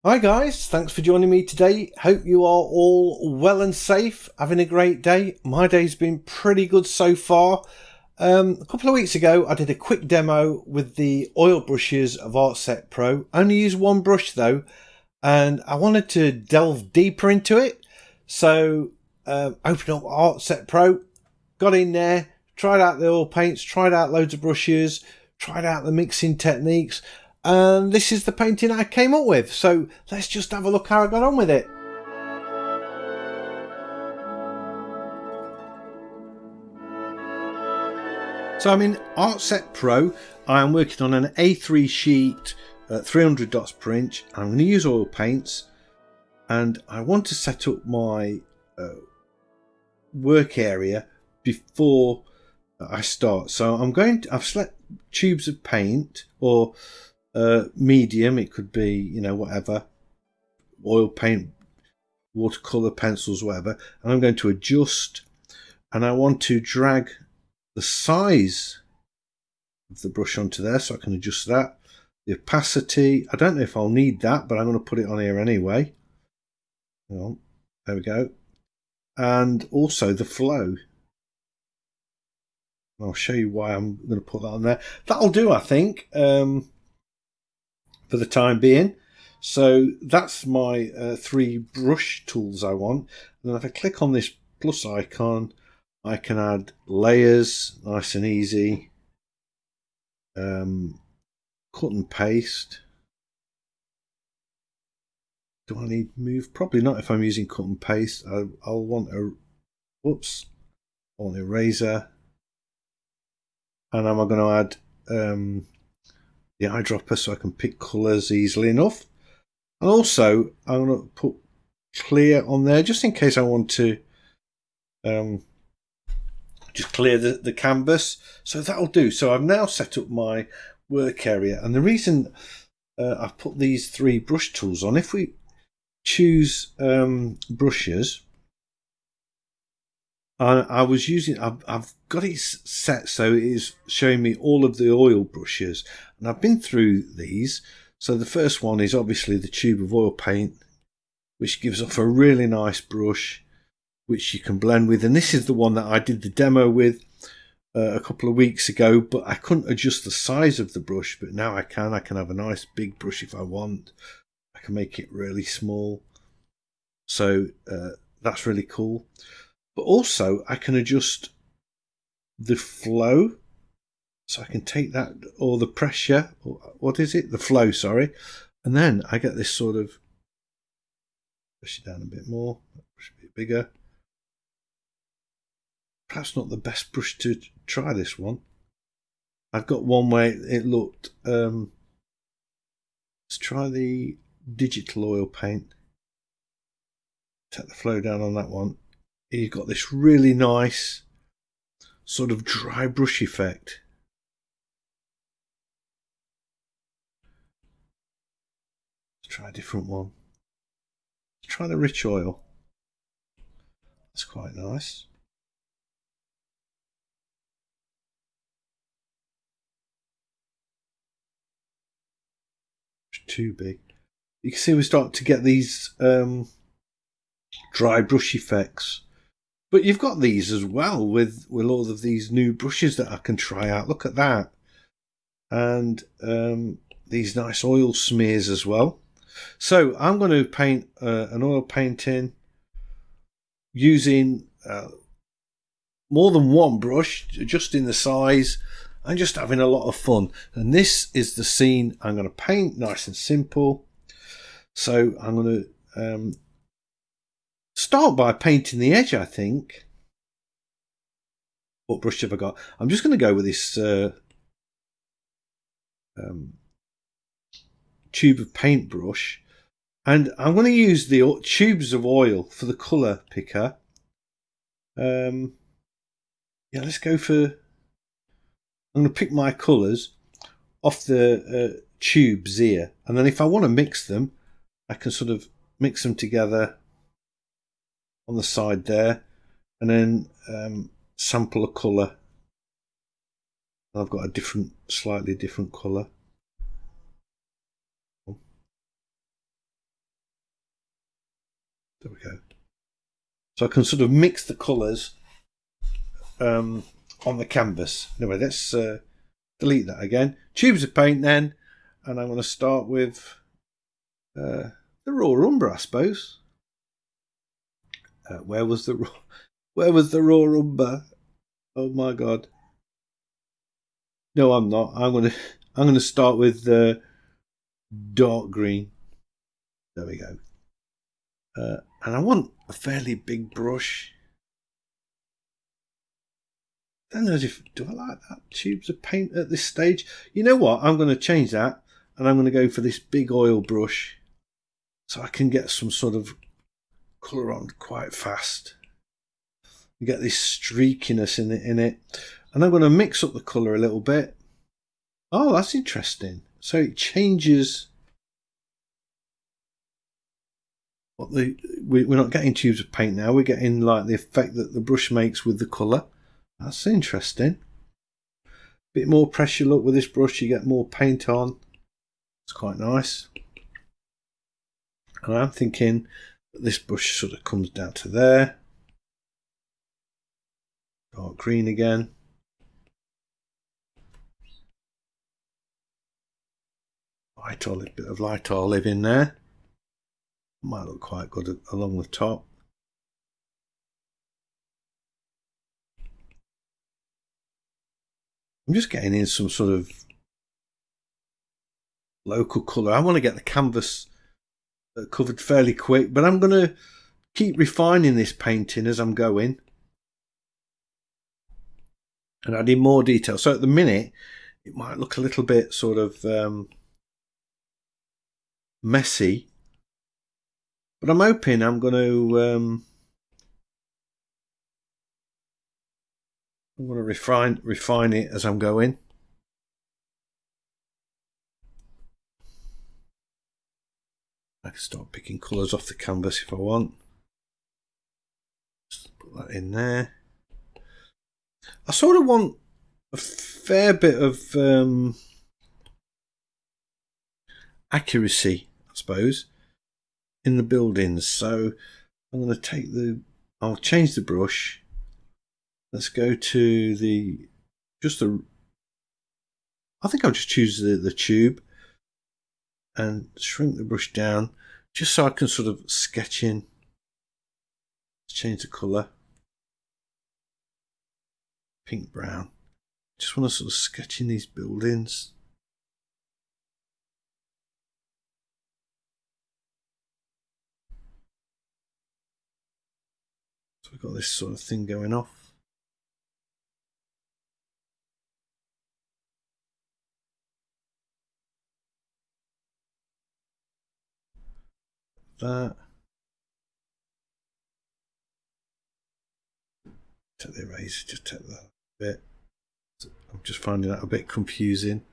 Hi guys, thanks for joining me today. Hope you are all well and safe, having a great day. My day's been pretty good so far. A couple of weeks ago I did a quick demo with the oil brushes of Artset Pro. Only used one brush though, and I wanted to delve deeper into it. So opened up Artset Pro, got in there, tried out the oil paints, tried out loads of brushes, tried out the mixing techniques. And this is the painting I came up with. So let's just have a look how I got on with it. So I'm in Artset Pro. I'm working on an A3 sheet, 300 dots per inch. I'm going to use oil paints, and I want to set up my work area before I start. So I've selected tubes of paint, or medium, it could be, whatever, oil paint, watercolor, pencils, whatever, and I'm going to adjust, and I want to drag the size of the brush onto there, so I can adjust that. The opacity, I don't know if I'll need that, but I'm going to put it on here anyway. Hang on, there we go. And also the flow. I'll show you why I'm going to put that on there. That'll do, I think, for the time being. So that's my 3 brush tools I want. And then if I click on this plus icon, I can add layers, nice and easy. Cut and paste. Do I need move? Probably not if I'm using cut and paste. I'll want a I want an eraser. And I'm going to add the eyedropper so I can pick colours easily enough. And also I'm going to put clear on there just in case I want to just clear the canvas. So that'll do. So I've now set up my work area, and the reason I've put these 3 brush tools on, if we choose brushes, I've got it set so it is showing me all of the oil brushes, and I've been through these. So the first one is obviously the tube of oil paint, which gives off a really nice brush which you can blend with, and this is the one that I did the demo with a couple of weeks ago, but I couldn't adjust the size of the brush, but now I can have a nice big brush if I want. I can make it really small, so that's really cool. But also I can adjust the flow, so I can take that, or the pressure, or what is it? The flow, sorry. And then I get this sort of, push it down a bit more, push it a bit bigger. Perhaps not the best brush to try this one. I've got one where it looked, let's try the digital oil paint. Take the flow down on that one. You've got this really nice sort of dry brush effect. Let's try a different one. Let's try the rich oil. That's quite nice. It's too big. You can see we start to get these dry brush effects. But you've got these as well with all of these new brushes that I can try out. Look at that. And these nice oil smears as well. So I'm going to paint an oil painting using more than one brush, adjusting the size and just having a lot of fun. And this is the scene I'm going to paint, nice and simple. So I'm going to start by painting the edge, I think. What brush have I got? I'm just going to go with this tube of paintbrush, and I'm going to use the tubes of oil for the colour picker. Yeah, let's go for, I'm going to pick my colours off the tubes here, and then if I want to mix them, I can sort of mix them together on the side there, and then sample a colour. I've got a slightly different colour. There we go. So I can sort of mix the colours on the canvas. Anyway, let's delete that again. Tubes of paint then, and I'm going to start with the raw umber, I suppose. Where was the raw umber? Oh my god! No, I'm not. I'm going to start with the dark green. There we go. And I want a fairly big brush. I don't know do I like that tubes of paint at this stage. You know what? I'm going to change that, and I'm going to go for this big oil brush, so I can get some sort of colour on quite fast. You get this streakiness in it, and I'm going to mix up the colour a little bit. Oh, that's interesting. So it changes. We're not getting tubes of paint now. We're getting like the effect that the brush makes with the colour. That's interesting. Bit more pressure. Look, with this brush, you get more paint on. It's quite nice. And I'm thinking that this brush sort of comes down to there. Dark green again. Bit of light olive in there. Might look quite good along the top. I'm just getting in some sort of local colour. I want to get the canvas covered fairly quick, but I'm going to keep refining this painting as I'm going and adding more detail. So at the minute, it might look a little bit sort of messy, but I'm hoping I'm going to refine it as I'm going. I can start picking colours off the canvas if I want. Just put that in there. I sort of want a fair bit of accuracy, I suppose, in the buildings. So I'm going to I'll change the brush. Let's go to I think I'll just choose the tube and shrink the brush down just so I can sort of sketch in. Let's change the colour. Pink brown. Just want to sort of sketch in these buildings. So we've got this sort of thing going off. That. Take the eraser, just take that bit. I'm just finding that a bit confusing.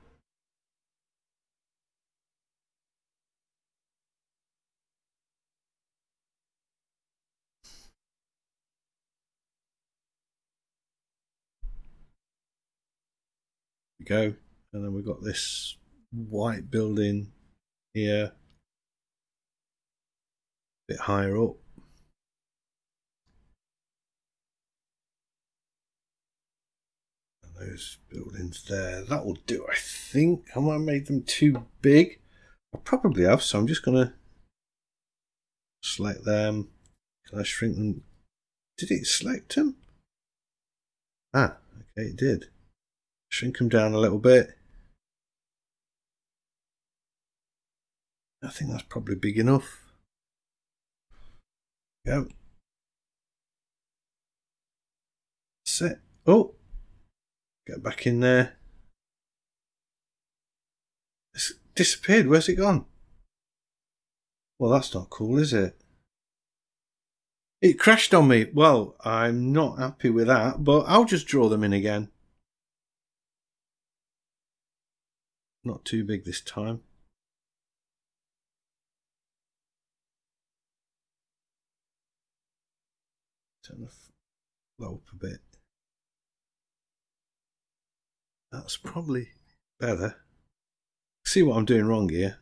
There we go. And then we've got this white building here, a bit higher up. Those buildings there, that will do, I think. I might have made them too big. I probably have, so I'm just going to select them. Can I shrink them? Did it select them? Ah, okay, it did. Shrink them down a little bit. I think that's probably big enough. Go. Set. Oh, get back in there. It's disappeared. Where's it gone? Well, that's not cool, is it? It crashed on me. Well, I'm not happy with that, but I'll just draw them in again. Not too big this time. Turn the flow up a bit. That's probably better. See what I'm doing wrong here.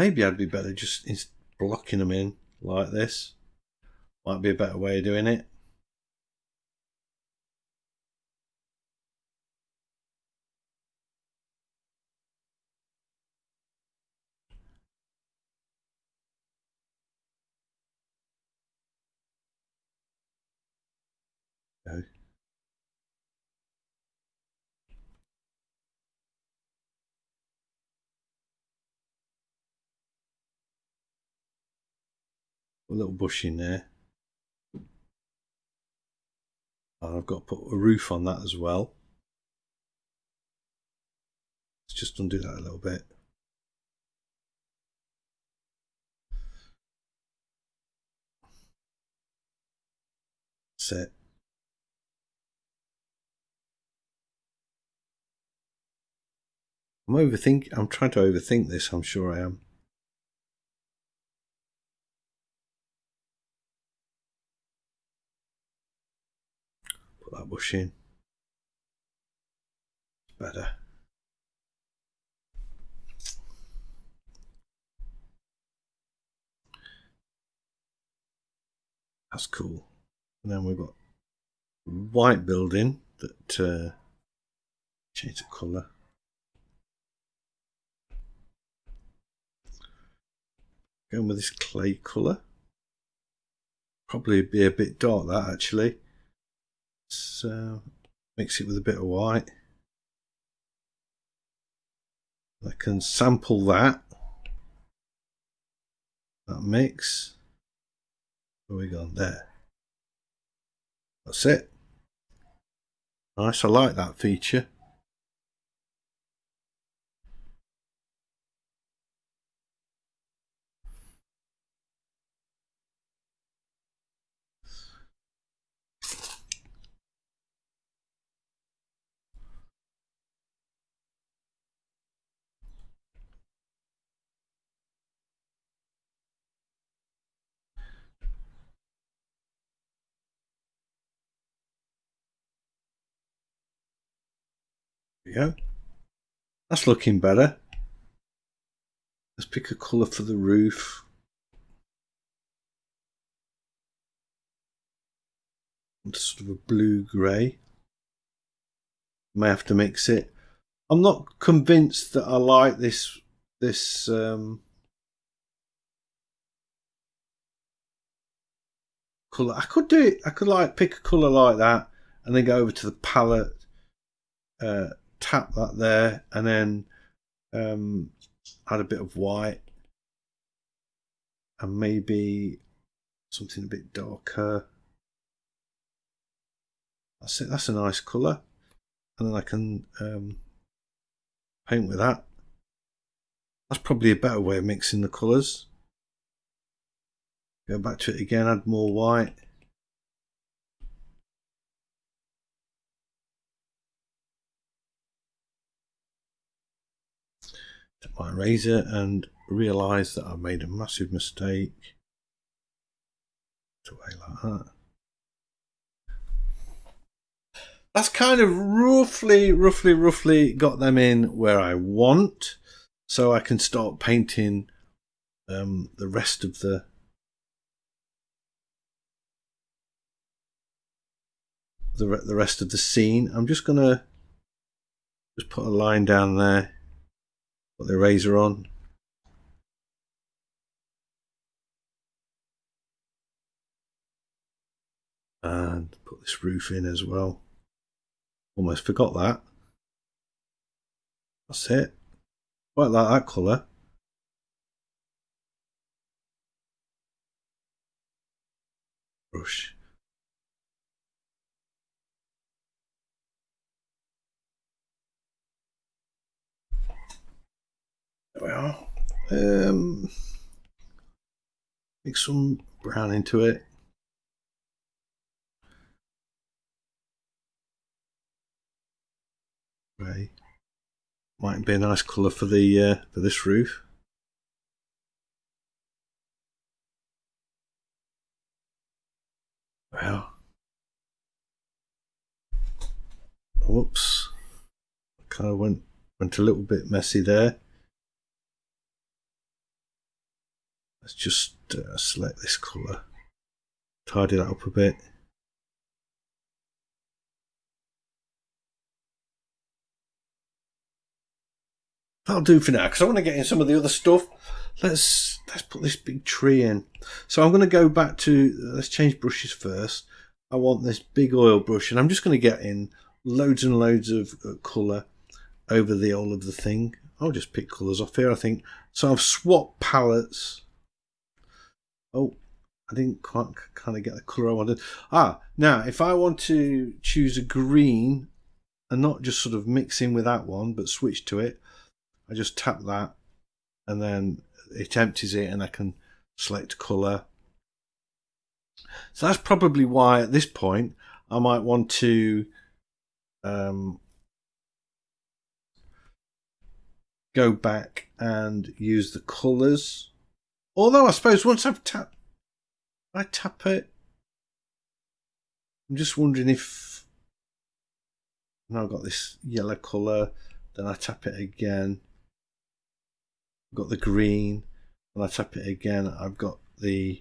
Maybe I'd be better just blocking them in like this. Might be a better way of doing it. Go. A little bush in there. And I've got to put a roof on that as well. Let's just undo that a little bit. That's it. I'm trying to overthink this, I'm sure I am. Put that bush in. Better. That's cool. And then we've got white building that change the colour. Going with this clay colour. Probably be a bit dark that actually. So mix it with a bit of white. I can sample that mix. Where we gone there? That's it. Nice, I like that feature. There we go. That's looking better. Let's pick a colour for the roof. Sort of a blue-grey. May have to mix it. I'm not convinced that I like this colour. I could do it. I could like pick a colour like that and then go over to the palette, tap that there, and then add a bit of white and maybe something a bit darker. That's it. That's a nice colour, and then I can paint with that. That's probably a better way of mixing the colours. Go back to it again, add more white. Take my eraser and realise that I've made a massive mistake. Put away like that. That's kind of roughly got them in where I want, so I can start painting the rest of the rest of the scene. I'm just gonna put a line down there, put the eraser on, and put this roof in as well. Almost forgot that. That's it. Quite like that colour. Brush. There we are. Mix some brown into it. Grey. Might be a nice colour for the for this roof. Well, whoops, kind of went a little bit messy there. Let's just select this colour, tidy that up a bit. That'll do for now, because I want to get in some of the other stuff. Let's put this big tree in. So I'm going to go back to, let's change brushes first. I want this big oil brush, and I'm just going to get in loads and loads of colour over the whole of the thing. I'll just pick colours off here, I think. So I've swapped palettes. Oh, I didn't quite kind of get the colour I wanted. Now if I want to choose a green and not just sort of mix in with that one, but switch to it, I just tap that and then it empties it and I can select colour. So that's probably why at this point I might want to go back and use the colours. Although I suppose once I tap it, I'm just wondering if, now I've got this yellow colour, then I tap it again, I've got the green, and I tap it again, I've got the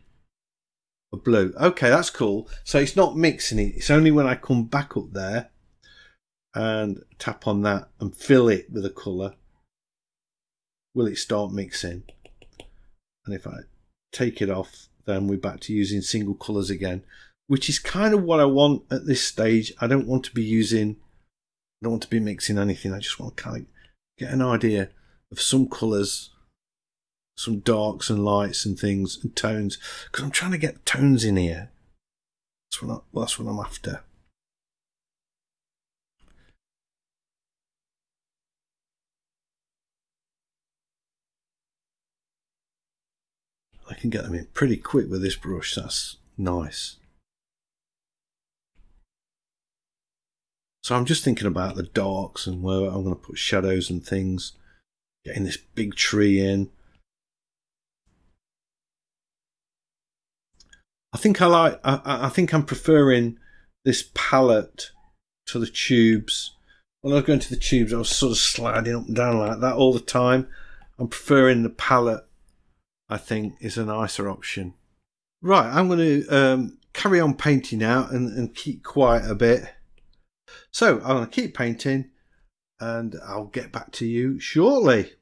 blue. Okay, that's cool. So it's not mixing it, it's only when I come back up there and tap on that and fill it with a colour will it start mixing. And if I take it off, then we're back to using single colours again, which is kind of what I want at this stage. I don't want to be mixing anything. I just want to kind of get an idea of some colours, some darks and lights and things and tones, because I'm trying to get tones in here. That's what I'm after. I can get them in pretty quick with this brush. That's nice. So I'm just thinking about the darks and where I'm going to put shadows and things. Getting this big tree in. I think I'm preferring this palette to the tubes. When I was going to the tubes, I was sort of sliding up and down like that all the time. I'm preferring the palette. I think is a nicer option. Right, I'm going to carry on painting now and keep quiet a bit. So I'm going to keep painting and I'll get back to you shortly.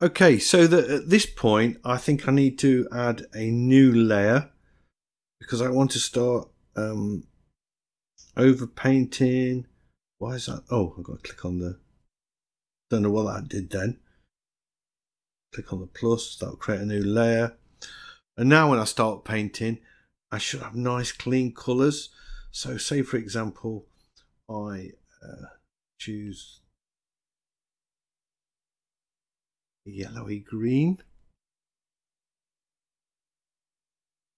Okay, so that at this point, I think I need to add a new layer because I want to start over painting. Why is that? Oh, I've got to click on the. Don't know what that did then. Click on the plus, that'll create a new layer. And now when I start painting, I should have nice clean colours. So say for example, I choose yellowy green.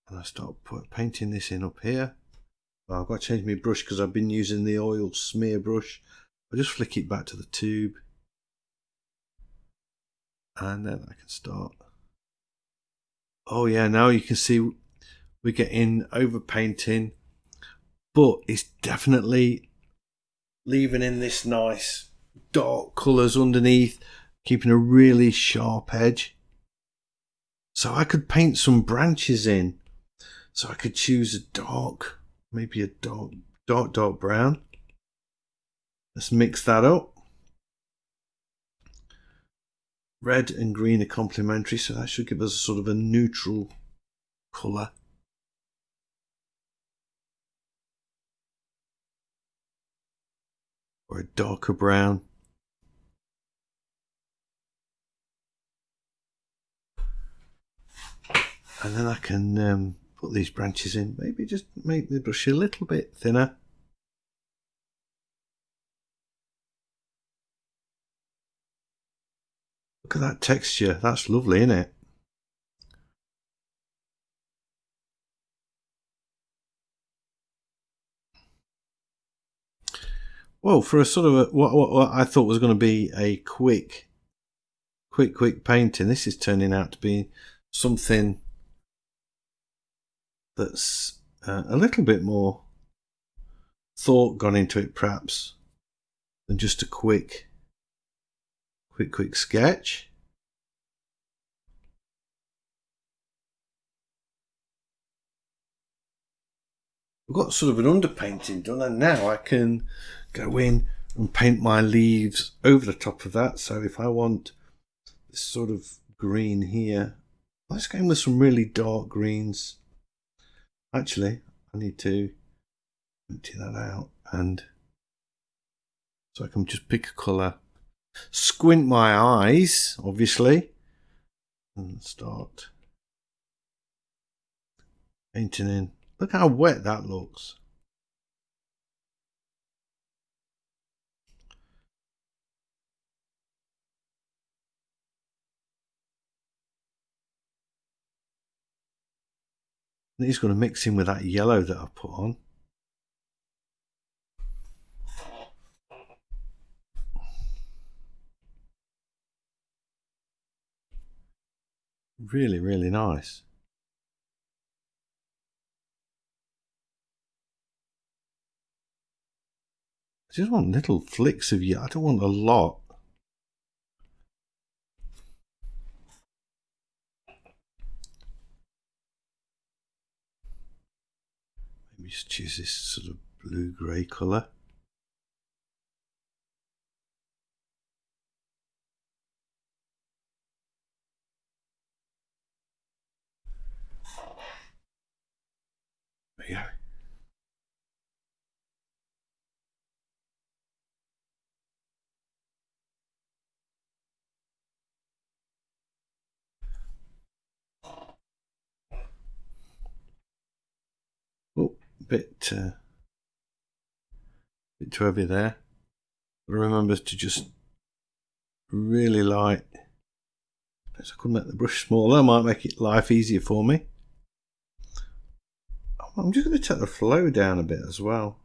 And I start painting this in up here. Well, I've got to change my brush because I've been using the oil smear brush. I'll just flick it back to the tube. And then I can start. Oh yeah, now you can see we're getting over painting, but it's definitely leaving in this nice dark colours underneath, keeping a really sharp edge. So I could paint some branches in. So I could choose a dark, maybe a dark brown. Let's mix that up. Red and green are complementary, so that should give us a sort of a neutral colour. Or a darker brown. And then I can put these branches in. Maybe just make the brush a little bit thinner. Look at that texture. That's lovely, isn't it? Well, for a sort of what I thought was going to be a quick painting, this is turning out to be something that's a little bit more thought gone into it, perhaps, than just a quick sketch. I've got sort of an underpainting done, and now I can go in and paint my leaves over the top of that. So if I want this sort of green here, let's go in with some really dark greens. Actually, I need to empty that out, and so I can just pick a colour, squint my eyes, obviously, and start painting in. Look how wet that looks. And he's going to mix in with that yellow that I put on. Really, really nice. I just want little flicks of yellow. I don't want a lot. Maybe just choose this sort of blue-grey colour. There you go. Oh, bit too heavy there. But remember to just really light. I could make the brush smaller. Might make it life easier for me. I'm just going to take the flow down a bit as well.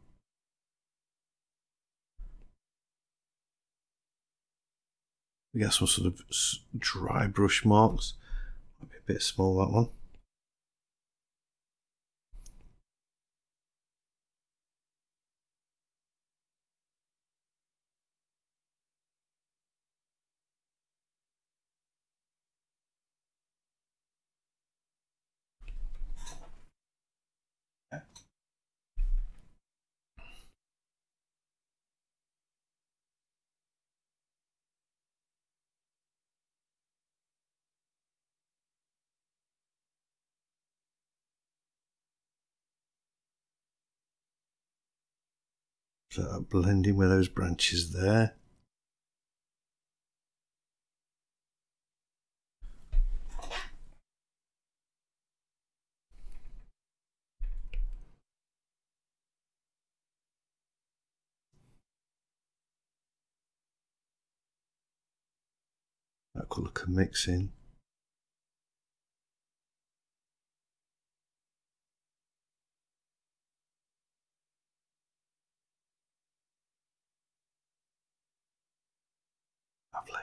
We got some sort of dry brush marks. Might be a bit small, that one. So I'll blend in with those branches there. That colour can mix in. Lovely.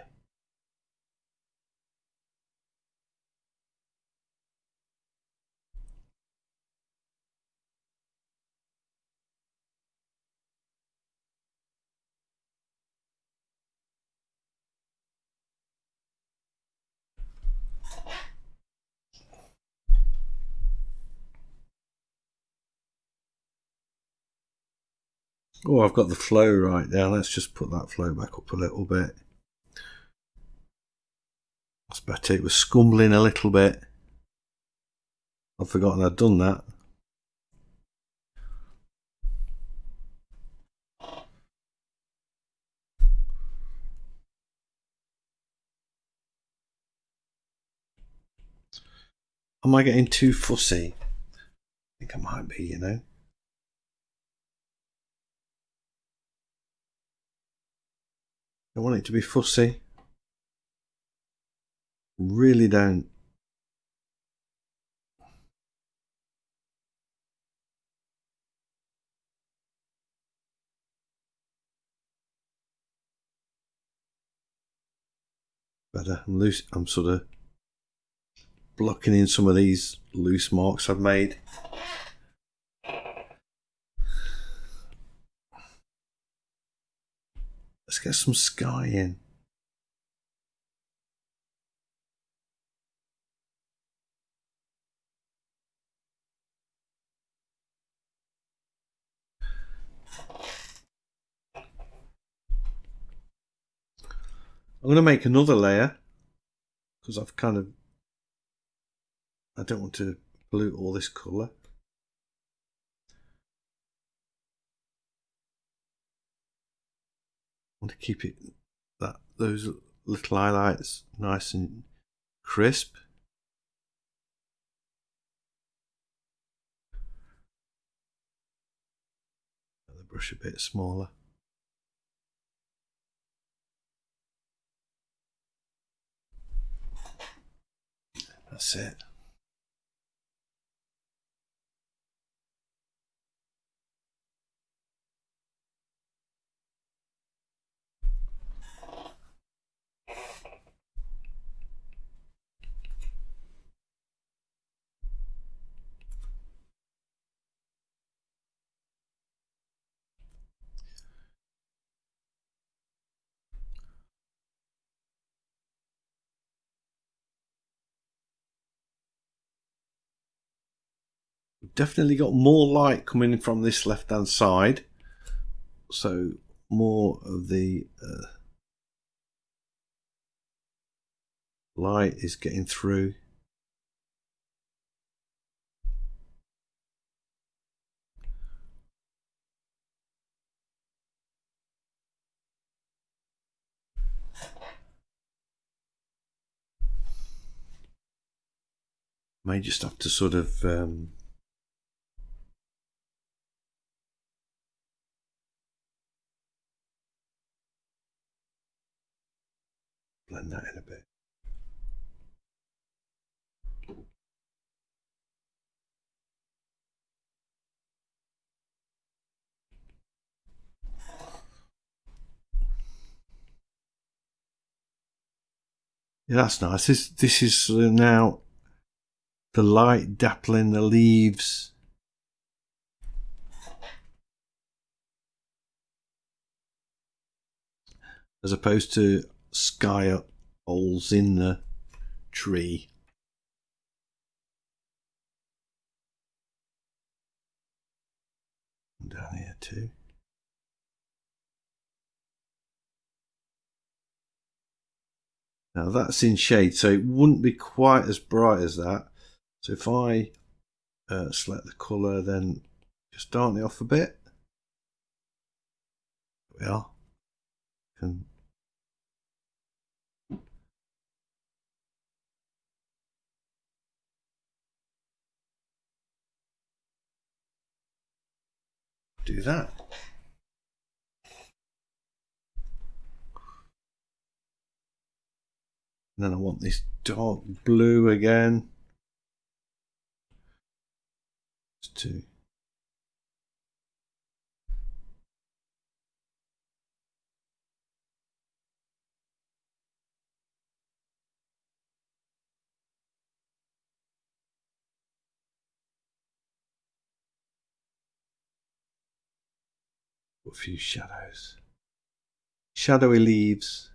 Oh, I've got the flow right now. Let's just put that flow back up a little bit. That's better. It was scumbling a little bit. I've forgotten I'd done that. Am I getting too fussy? I think I might be, you know. I want it to be fussy. Really don't. Better. I'm loose. I'm sort of blocking in some of these loose marks I've made. Let's get some sky in. I'm going to make another layer because I don't want to pollute all this colour. I want to keep it those little highlights nice and crisp. The brush a bit smaller. That's it. We've definitely got more light coming from this left hand side, so more of the light is getting through. May just have to sort of blend that in a bit. Yeah, that's nice. This is now the light dappling the leaves. As opposed to sky holes in the tree. And down here too. Now that's in shade, so it wouldn't be quite as bright as that. So if I select the colour, then just darken it off a bit. we are. Can do that. And then I want this dark blue again. Just to put a few shadows. Shadowy leaves.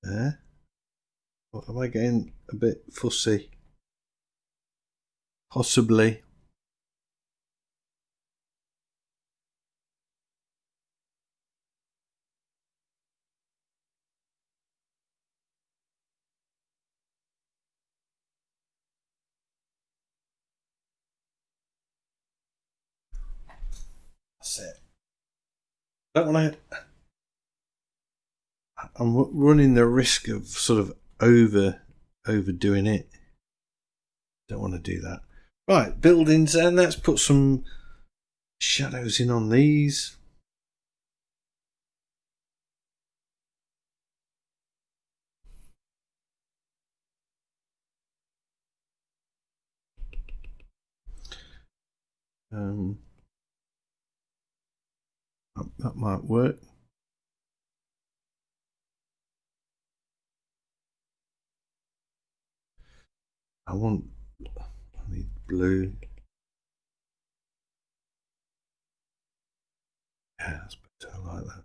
There. Or am I getting a bit fussy? Possibly. That's it. Don't want to. I'm running the risk of sort of overdoing it. Don't want to do that. Right, buildings then. Let's put some shadows in on these. That might work. I need blue. Yeah, that's better. I like that.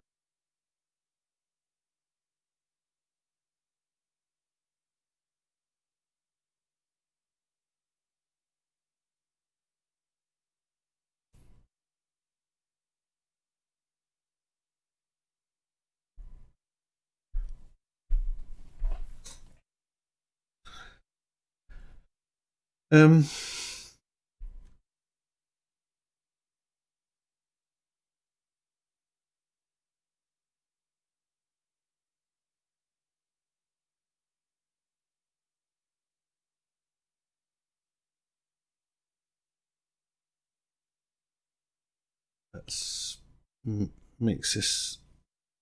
Let's mix this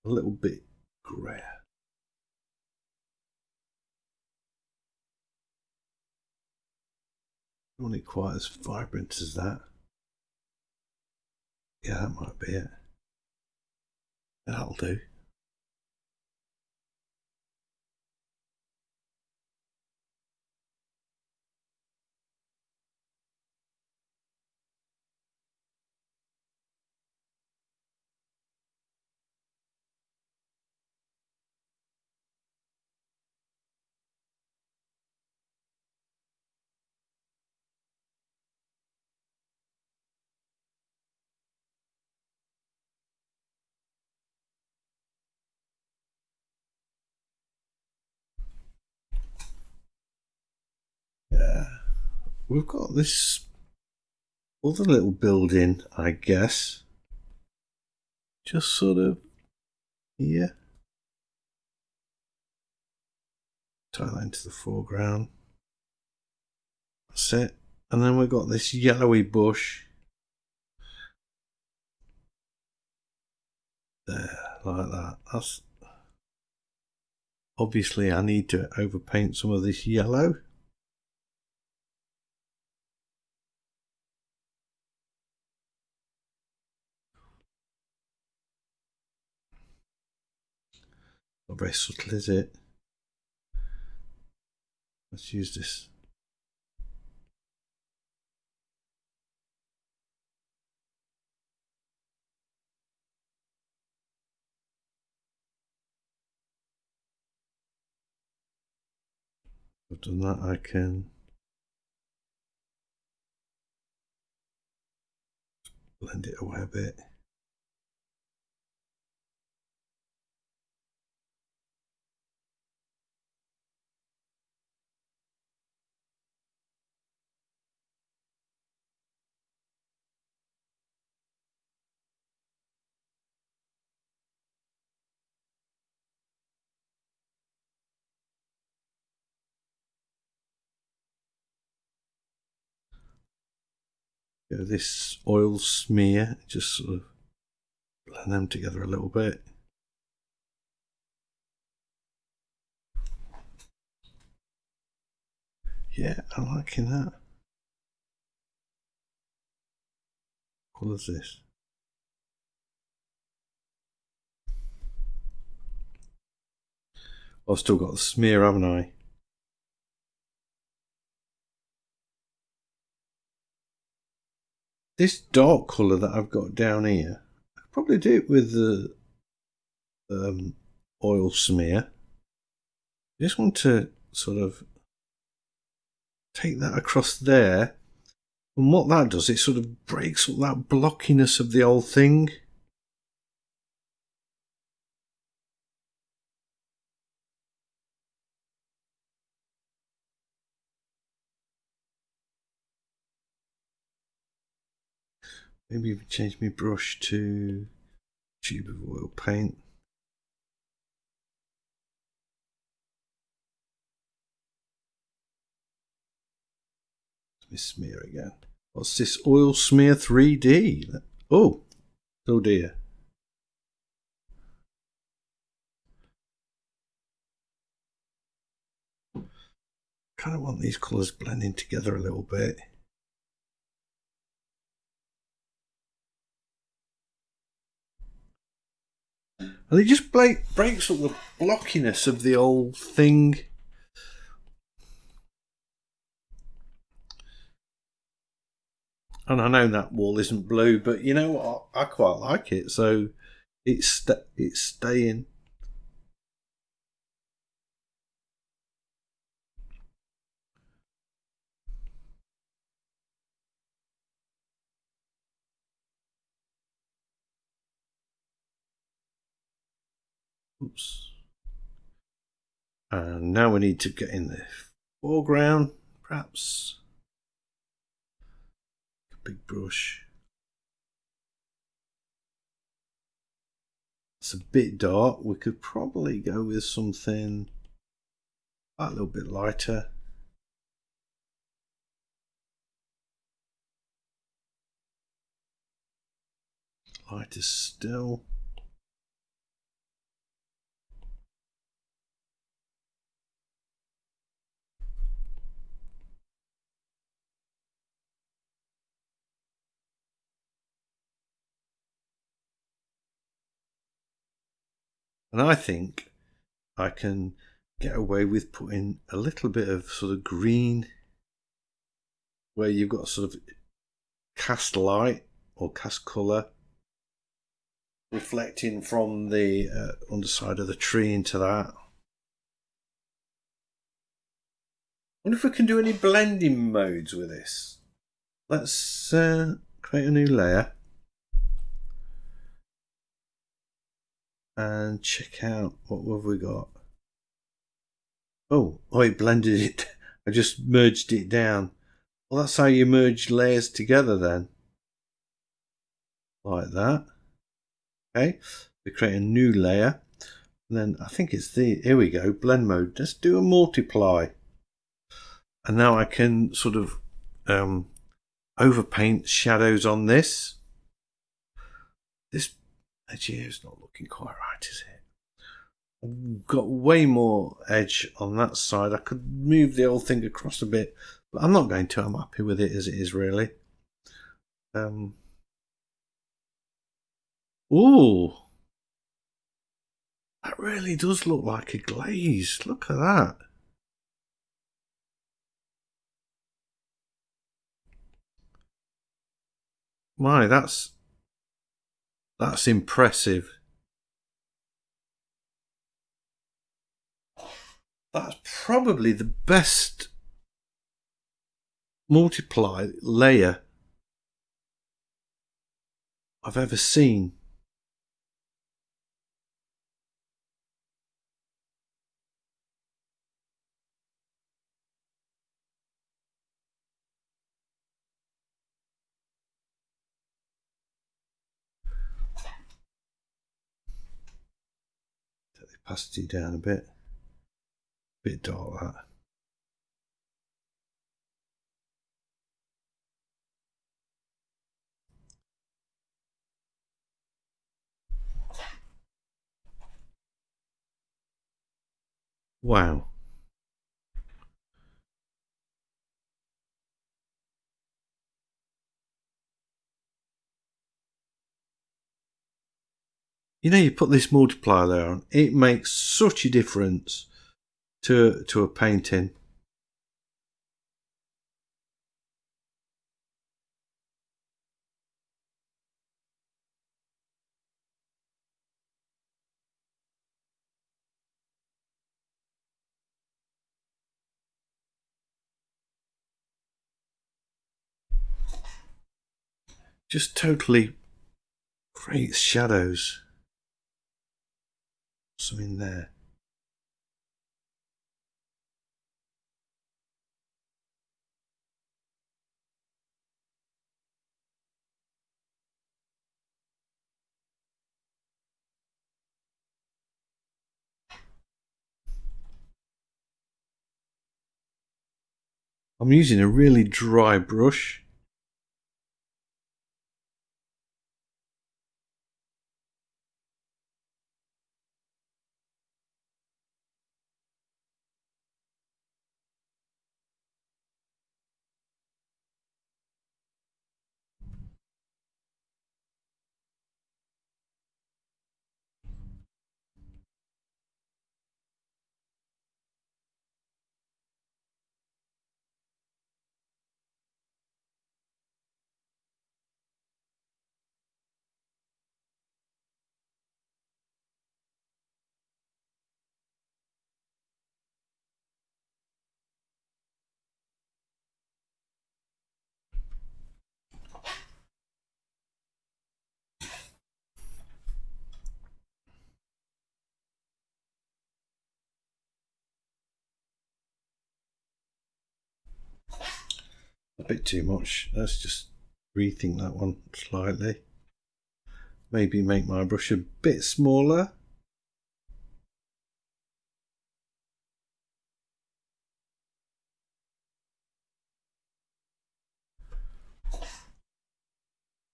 a little bit grey. Don't want it quite as vibrant as that. Yeah, that might be it. That'll do. Yeah. We've got this other little building, I guess. Just sort of here. Tie that into the foreground. That's it. And then we've got this yellowy bush. There, like that. That's obviously I need to overpaint some of this yellow. Not very subtle, is it? Let's use this. I've done that, I can blend it away a bit. Go this oil smear, just sort of blend them together a little bit. Yeah, I'm liking that. What colour is this? I've still got the smear, haven't I? This dark colour that I've got down here, I could probably do it with the oil smear. I just want to sort of take that across there, and what that does, it sort of breaks up that blockiness of the old thing. Maybe even change my brush to tube of oil paint. Let me smear again. What's this? Oil smear 3D. Oh dear. Kind of want these colours blending together a little bit. And it just breaks up the blockiness of the old thing. And I know that wall isn't blue, but you know what? I quite like it, so it's staying. Oops. And now we need to get in the foreground, perhaps. A big brush. It's a bit dark. We could probably go with something a little bit lighter. Lighter still. And I think I can get away with putting a little bit of sort of green where you've got sort of cast light or cast colour reflecting from the underside of the tree into that. I wonder if we can do any blending modes with this. Let's create a new layer and check out what have we got. Oh, it blended it. I just merged it down. Well, that's how you merge layers together then. Like that. Okay, we create a new layer. And then I think it's here we go, blend mode. Let's do a multiply. And now I can sort of overpaint shadows on this. This edge here is not looking quite right, is it? I've got way more edge on that side. I could move the old thing across a bit, but I'm not going to. I'm happy with it as it is, really. Ooh, that really does look like a glaze. Look at that. My, that's impressive. That's probably the best multiply layer I've ever seen. Take the opacity down a bit dark that. Wow. You know, you put this multiplier there on, it makes such a difference to a painting. Just totally creates shadows. Something there. I'm using a really dry brush. A bit too much. Let's just rethink that one slightly. Maybe make my brush a bit smaller.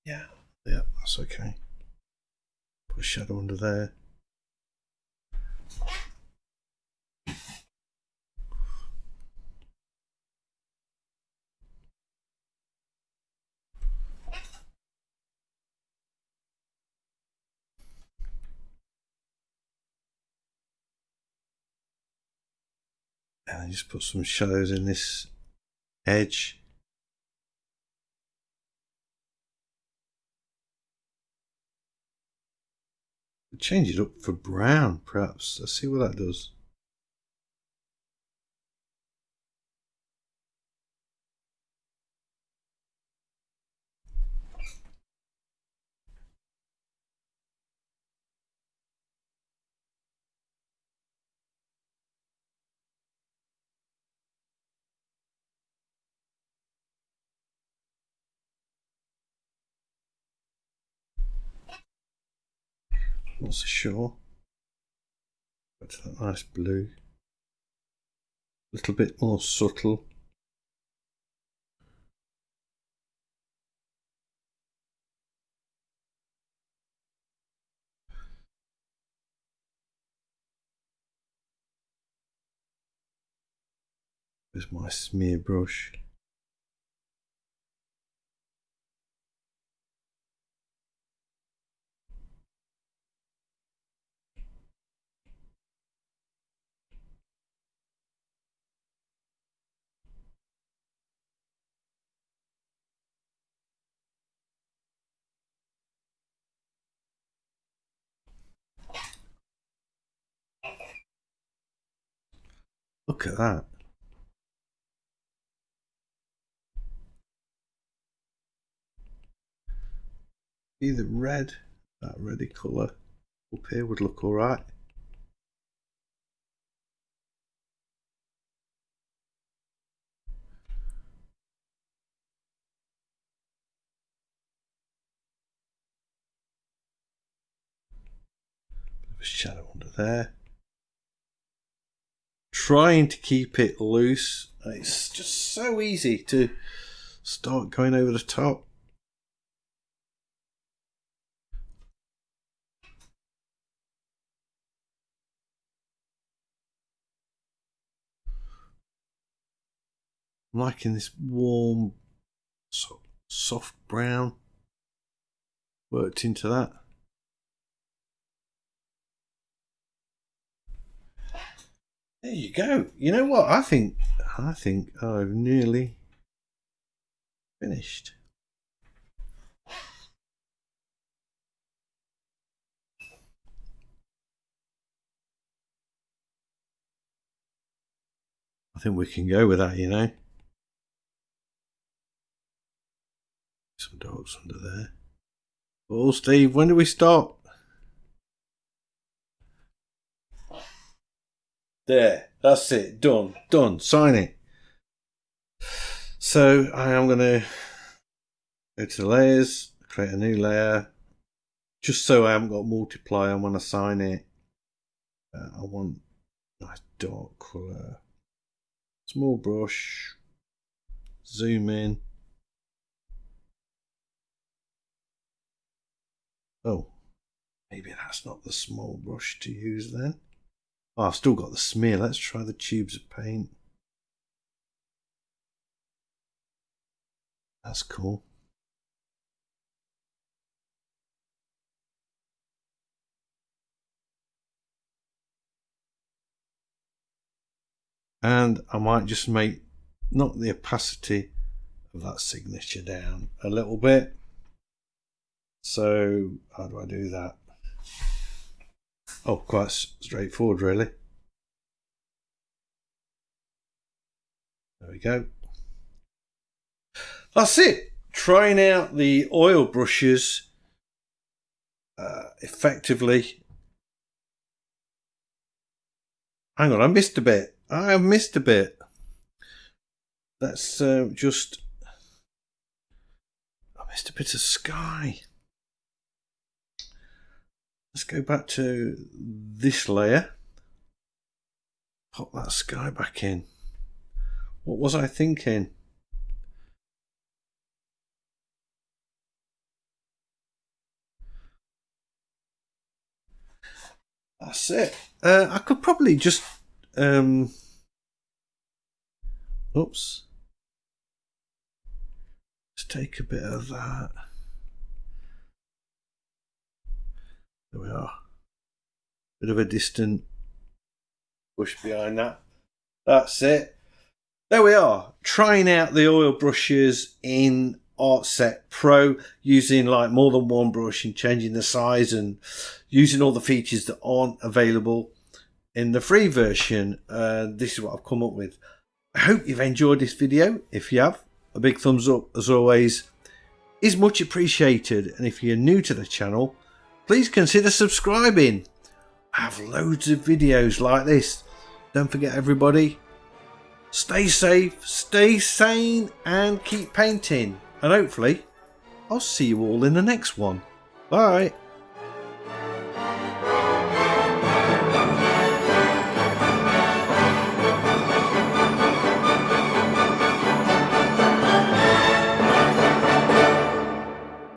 Yeah, that's okay. Put a shadow under there. And I just put some shadows in this edge. Change it up for brown, perhaps. Let's see what that does. Not so sure. But that nice blue. A little bit more subtle. There's my smear brush. Look at that. Either red, that reddy colour up here would look alright. Bit of a shadow under there. Trying to keep it loose. It's just so easy to start going over the top. I'm liking this warm, soft brown. Worked into that. There you go. You know what? I think I've nearly finished. I think we can go with that, you know. Some dogs under there. Oh, Steve, when do we stop? There, that's it. Done. Sign it. So I am going to go to layers, create a new layer, just so I haven't got multiply. I want to sign it. I want nice dark colour. Small brush. Zoom in. Oh, maybe that's not the small brush to use then. Oh, I've still got the smear. Let's try the tubes of paint. That's cool. And I might just knock the opacity of that signature down a little bit. So how do I do that? Oh, quite straightforward really. There we go. That's it. Trying out the oil brushes effectively. Hang on, I missed a bit. I have missed a bit. Let's I missed a bit of sky. Let's go back to this layer. Pop that sky back in. What was I thinking? That's it. I could probably just oops. Let's take a bit of that. There we are. Bit of a distant bush behind that. That's it. There we are. Trying out the oil brushes in Artset Pro, using like more than one brush and changing the size and using all the features that aren't available in the free version. This is what I've come up with. I hope you've enjoyed this video. If you have, a big thumbs up as always is much appreciated, and if you're new to the channel, please consider subscribing. I have loads of videos like this. Don't forget, everybody, stay safe, stay sane, and keep painting. And hopefully I'll see you all in the next one. Bye.